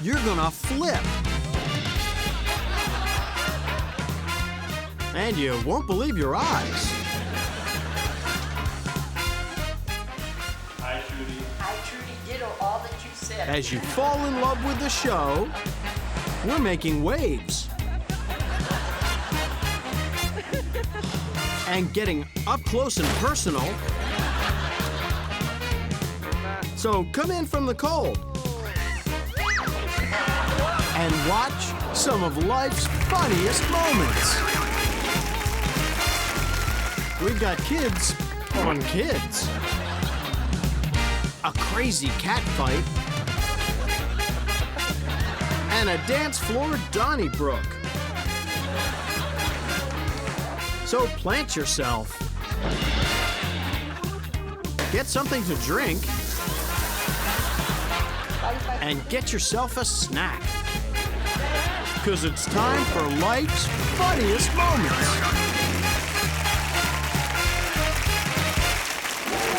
you're gonna flip. And you won't believe your eyes. Hi, Trudy. I truly ditto all that you said. As you fall in love with the show, we're making waves. And getting up close and personal. So come in from the cold and watch some of life's funniest moments. We've got kids on kids. A crazy cat fight. And a dance floor Donnybrook. So plant yourself. Get something to drink. And get yourself a snack. 'Cause it's time for life's funniest moments.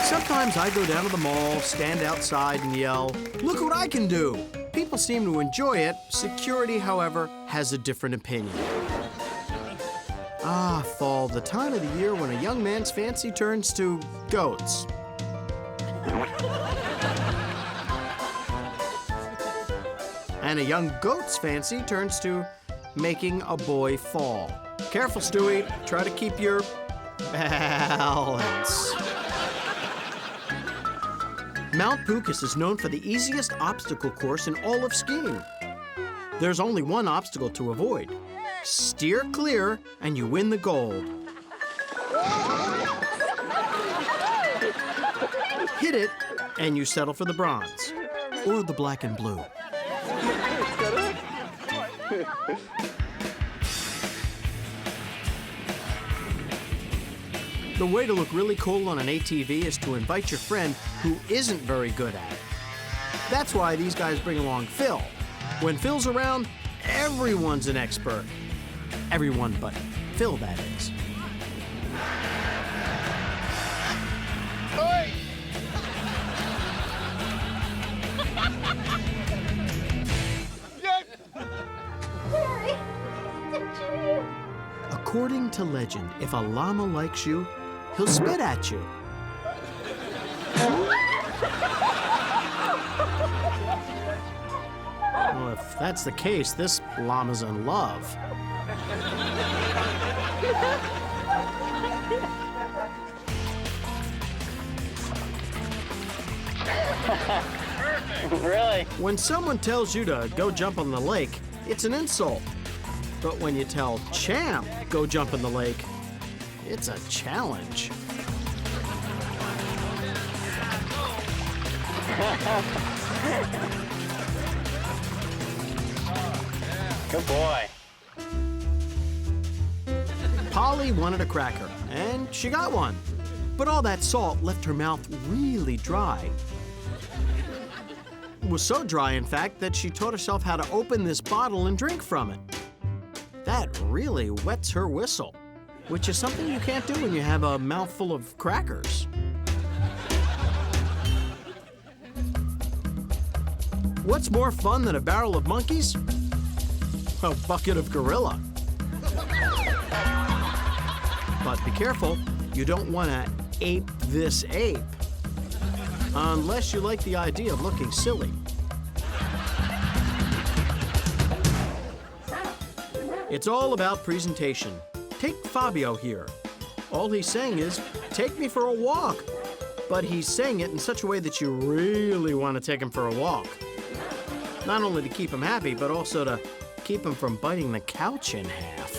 Sometimes I go down to the mall, stand outside and yell, "Look what I can do!" People seem to enjoy it. Security, however, has a different opinion. Ah, fall, the time of the year when a young man's fancy turns to goats. And a young goat's fancy turns to making a boy fall. Careful, Stewie. Try to keep your balance. Mount Pucas is known for the easiest obstacle course in all of skiing. There's only one obstacle to avoid. Steer clear, and you win the gold. Hit it, and you settle for the bronze, or the black and blue. The way to look really cool on an ATV is to invite your friend who isn't very good at it. That's why these guys bring along Phil. When Phil's around, everyone's an expert. Everyone but Phil, that is. According to legend, if a llama likes you, he'll spit at you. Well, if that's the case, this llama's in love. Really? When someone tells you to go jump on the lake, it's an insult. But when you tell Champ, go jump in the lake, it's a challenge. Good boy. Polly wanted a cracker, and she got one. But all that salt left her mouth really dry. It was so dry, in fact, that she taught herself how to open this bottle and drink from it. That really wets her whistle, which is something you can't do when you have a mouthful of crackers. What's more fun than a barrel of monkeys? A bucket of gorilla. But be careful, you don't want to ape this ape. Unless you like the idea of looking silly. It's all about presentation. Take Fabio here. All he's saying is, take me for a walk. But he's saying it in such a way that you really want to take him for a walk. Not only to keep him happy, but also to keep him from biting the couch in half.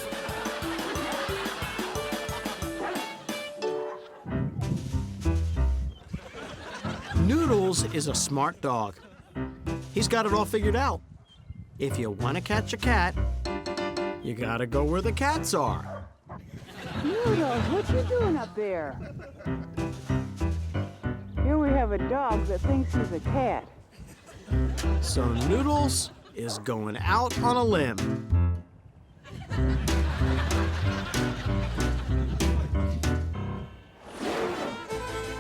Noodles is a smart dog. He's got it all figured out. If you want to catch a cat, you gotta go where the cats are. Noodles, what you doing up there? Here we have a dog that thinks he's a cat. So Noodles is going out on a limb.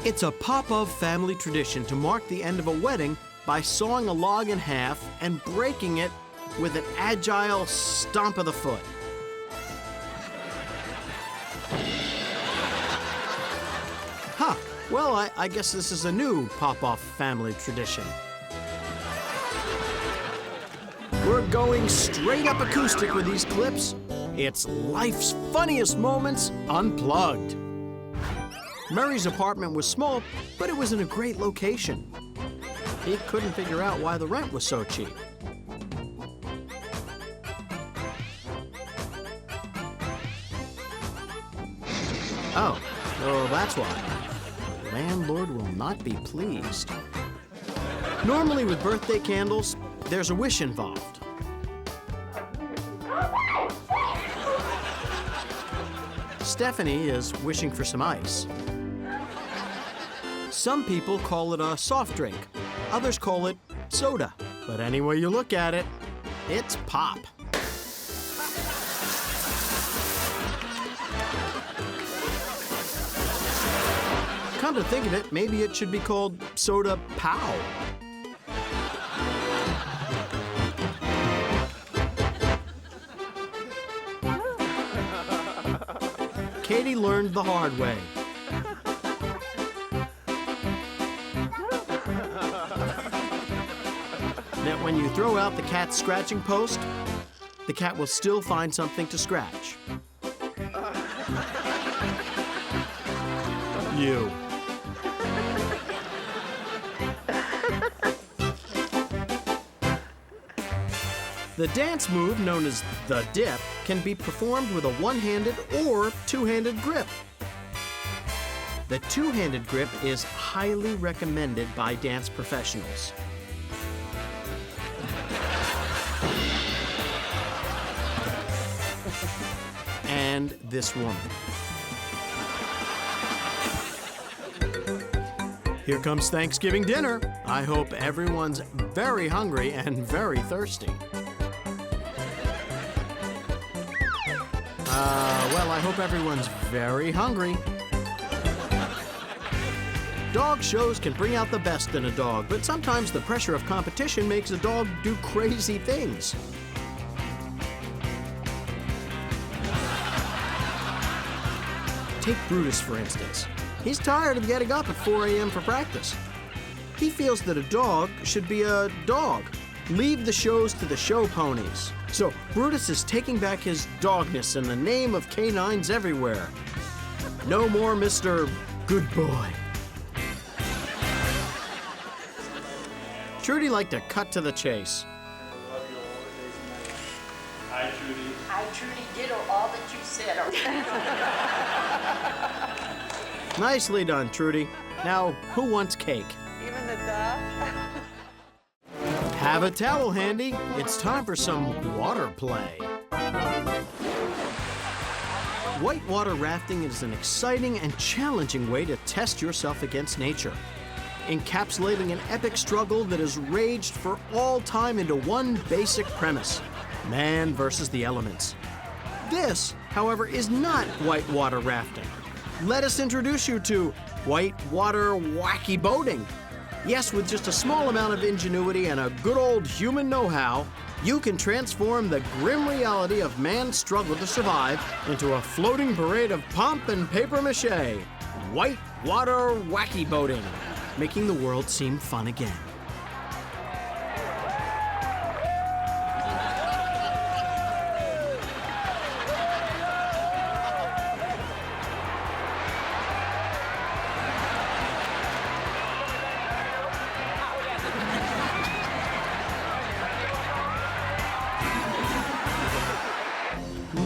It's a Popov family tradition to mark the end of a wedding by sawing a log in half and breaking it with an agile stomp of the foot. Huh. Well, I guess this is a new Pop-Off family tradition. We're going straight up acoustic with these clips. It's life's funniest moments unplugged. Murray's apartment was small, but it was in a great location. He couldn't figure out why the rent was so cheap. Oh, that's why. The landlord will not be pleased. Normally with birthday candles, there's a wish involved. Stephanie is wishing for some ice. Some people call it a soft drink. Others call it soda. But any way you look at it, it's pop. Come to think of it, maybe it should be called Soda Pow. Katie learned the hard way. That when you throw out the cat's scratching post, the cat will still find something to scratch. You. The dance move, known as the dip, can be performed with a one-handed or two-handed grip. The two-handed grip is highly recommended by dance professionals. And this woman. Here comes Thanksgiving dinner. I hope everyone's very hungry and very thirsty. Well, I hope everyone's very hungry. Dog shows can bring out the best in a dog, but sometimes the pressure of competition makes a dog do crazy things. Take Brutus, for instance. He's tired of getting up at 4 a.m. for practice. He feels that a dog should be a dog. Leave the shows to the show ponies. So Brutus is taking back his dogness in the name of canines everywhere. No more Mr. Good Boy. Trudy liked to cut to the chase. Hi, Trudy. I truly ditto all that you said. Nicely done, Trudy. Now, who wants cake? Even the dog? Have a towel handy. It's time for some water play. Whitewater rafting is an exciting and challenging way to test yourself against nature, encapsulating an epic struggle that has raged for all time into one basic premise: man versus the elements. This, however, is not whitewater rafting. Let us introduce you to whitewater wacky boating. Yes, with just a small amount of ingenuity and a good old human know-how, you can transform the grim reality of man's struggle to survive into a floating parade of pomp and papier-mâché. Whitewater wacky boating, making the world seem fun again.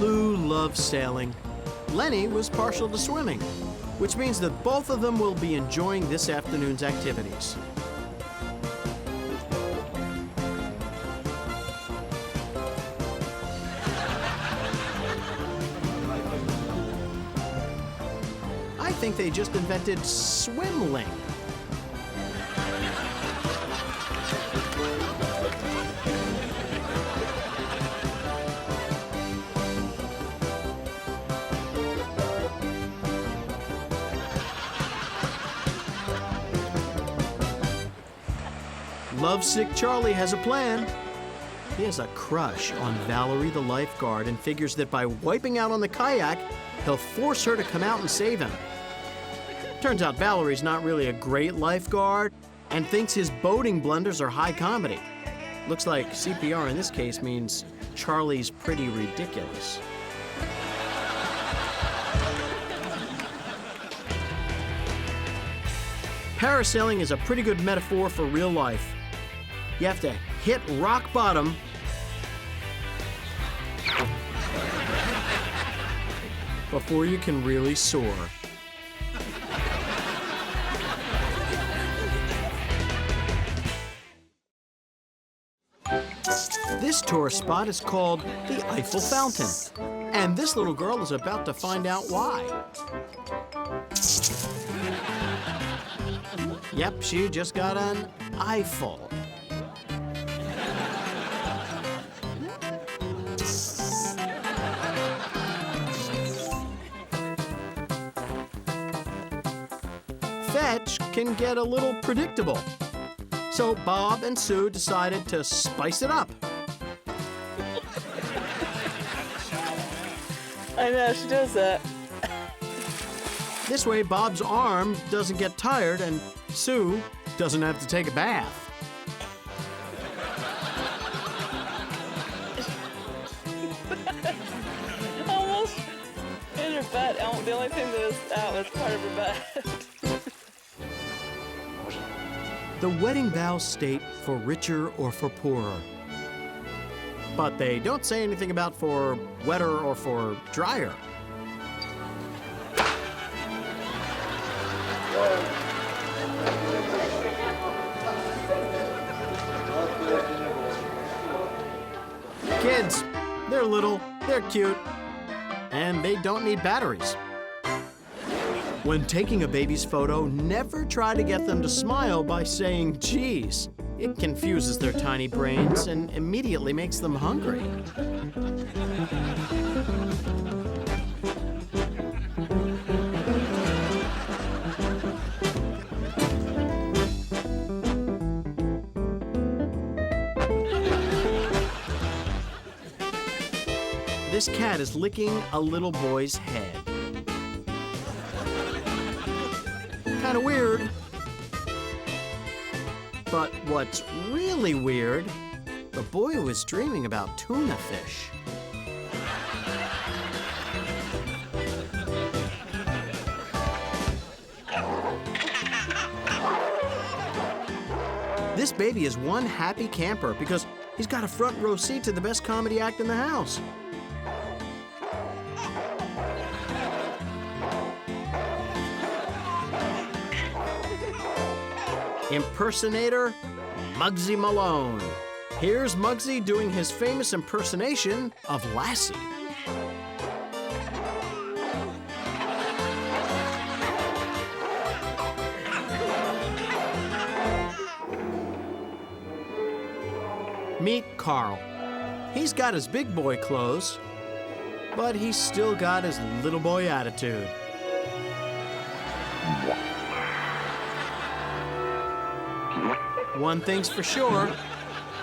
Lou loves sailing. Lenny was partial to swimming, which means that both of them will be enjoying this afternoon's activities. I think they just invented swimling. Lovesick Charlie has a plan. He has a crush on Valerie the lifeguard and figures that by wiping out on the kayak, he'll force her to come out and save him. Turns out Valerie's not really a great lifeguard and thinks his boating blunders are high comedy. Looks like CPR in this case means Charlie's pretty ridiculous. Parasailing is a pretty good metaphor for real life. You have to hit rock bottom before you can really soar. This tourist spot is called the Eiffel Fountain, and this little girl is about to find out why. Yep, she just got an eyeful. Fetch can get a little predictable. So Bob and Sue decided to spice it up. I know, she does that. This way, Bob's arm doesn't get tired and Sue doesn't have to take a bath. Almost in her butt. The only thing that was out was part of her butt. The wedding vows state for richer or for poorer. But they don't say anything about for wetter or for drier. Kids, they're little, they're cute, and they don't need batteries. When taking a baby's photo, never try to get them to smile by saying, geez. It confuses their tiny brains and immediately makes them hungry. This cat is licking a little boy's head. Kind of weird. But what's really weird, the boy was dreaming about tuna fish. This baby is one happy camper because he's got a front row seat to the best comedy act in the house. Impersonator Muggsy Malone. Here's Muggsy doing his famous impersonation of Lassie. Meet Carl. He's got his big boy clothes, but he's still got his little boy attitude. One thing's for sure,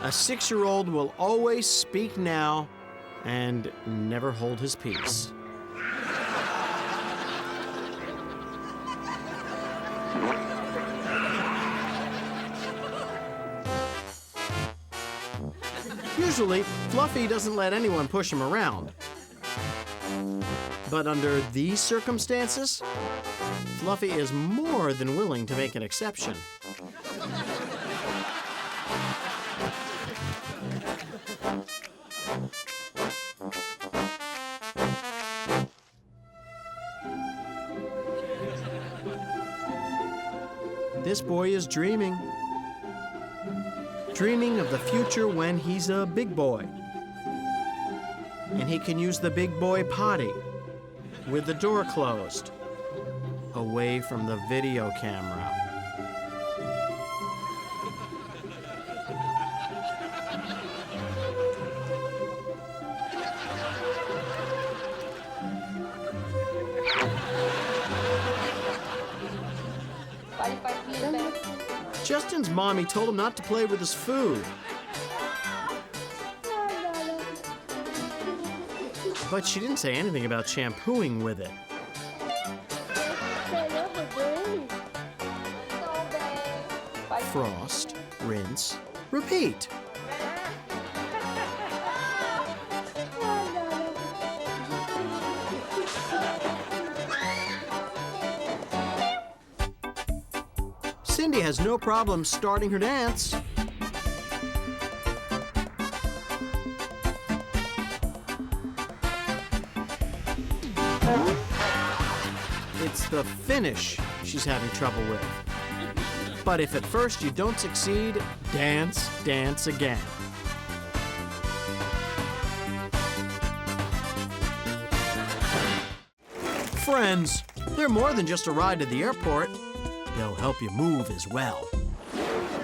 a 6-year-old will always speak now and never hold his peace. Usually, Fluffy doesn't let anyone push him around. But under these circumstances, Fluffy is more than willing to make an exception. This boy is dreaming. Dreaming of the future when he's a big boy. And he can use the big boy potty with the door closed, away from the video camera. Just in Dan's mommy told him not to play with his food. But she didn't say anything about shampooing with it. Frost, rinse, repeat. Cindy has no problem starting her dance. It's the finish she's having trouble with. But if at first you don't succeed, dance, dance again. Friends, they're more than just a ride to the airport. They'll help you move as well.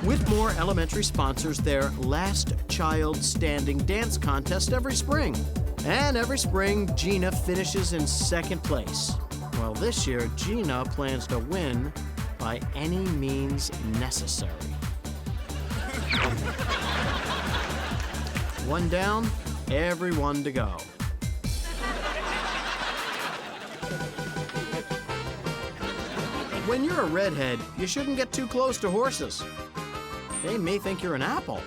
Whitmore Elementary sponsors their Last Child Standing Dance Contest every spring. And every spring, Gina finishes in second place. Well, this year, Gina plans to win by any means necessary. One down, everyone to go. When you're a redhead, you shouldn't get too close to horses. They may think you're an apple.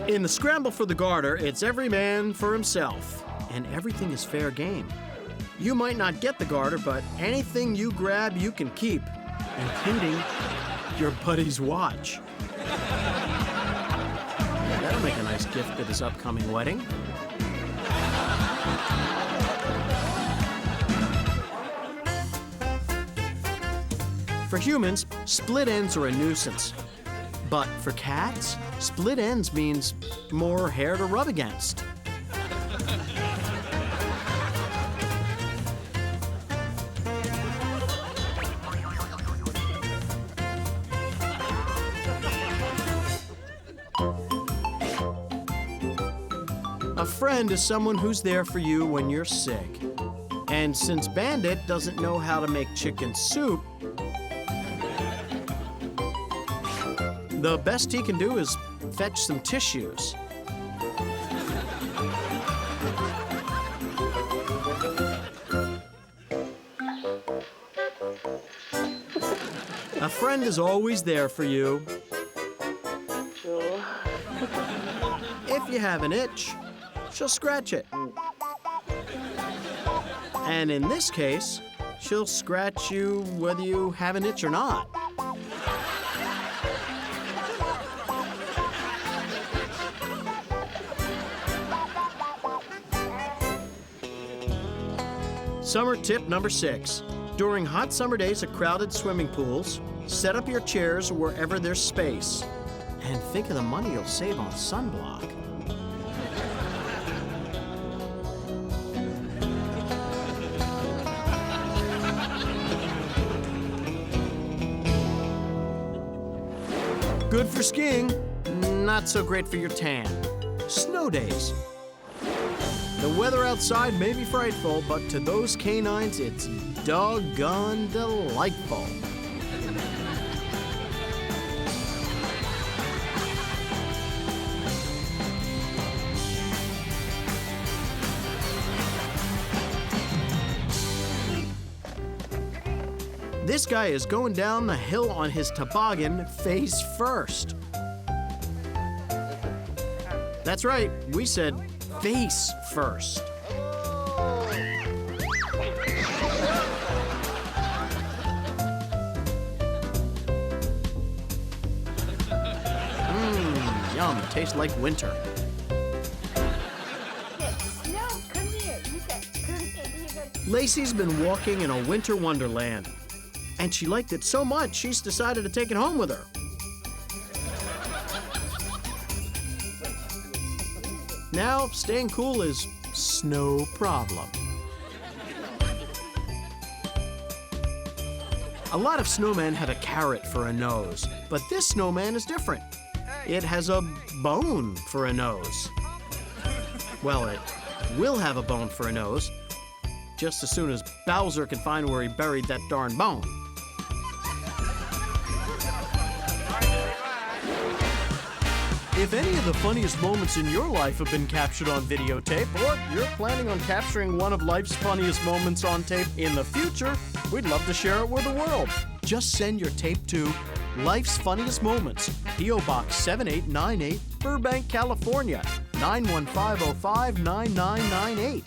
In the scramble for the garter, it's every man for himself, and everything is fair game. You might not get the garter, but anything you grab, you can keep, including your buddy's watch. That'll make a nice gift for this upcoming wedding. For humans, split ends are a nuisance. But for cats, split ends means more hair to rub against. A friend is someone who's there for you when you're sick. And since Bandit doesn't know how to make chicken soup, the best he can do is fetch some tissues. A friend is always there for you. If you have an itch, she'll scratch it. And in this case, she'll scratch you whether you have an itch or not. Summer tip number 6. During hot summer days at crowded swimming pools, set up your chairs wherever there's space. And think of the money you'll save on sunblock. Good for skiing, not so great for your tan. Snow days. The weather outside may be frightful, but to those canines, it's doggone delightful. This guy is going down the hill on his toboggan face first. That's right, we said face first. Yum, tastes like winter. Lacey's been walking in a winter wonderland, and she liked it so much she's decided to take it home with her. Now, staying cool is no problem. A lot of snowmen have a carrot for a nose, but this snowman is different. It has a bone for a nose. Well, it will have a bone for a nose. just as soon as Bowser can find where he buried that darn bone. If any of the funniest moments in your life have been captured on videotape, or you're planning on capturing one of life's funniest moments on tape in the future, we'd love to share it with the world. Just send your tape to Life's Funniest Moments, P.O. Box 7898, Burbank, California, 91505-9998.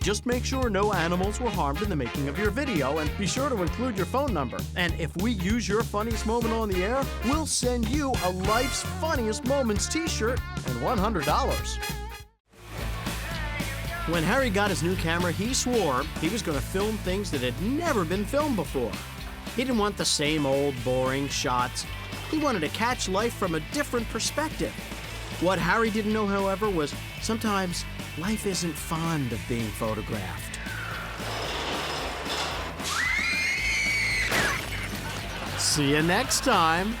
Just make sure no animals were harmed in the making of your video, and be sure to include your phone number. And if we use your funniest moment on the air, we'll send you a Life's Funniest Moments t-shirt and $100. When Harry got his new camera, he swore he was going to film things that had never been filmed before. He didn't want the same old boring shots. He wanted to catch life from a different perspective. What Harry didn't know, however, was sometimes life isn't fond of being photographed. See you next time.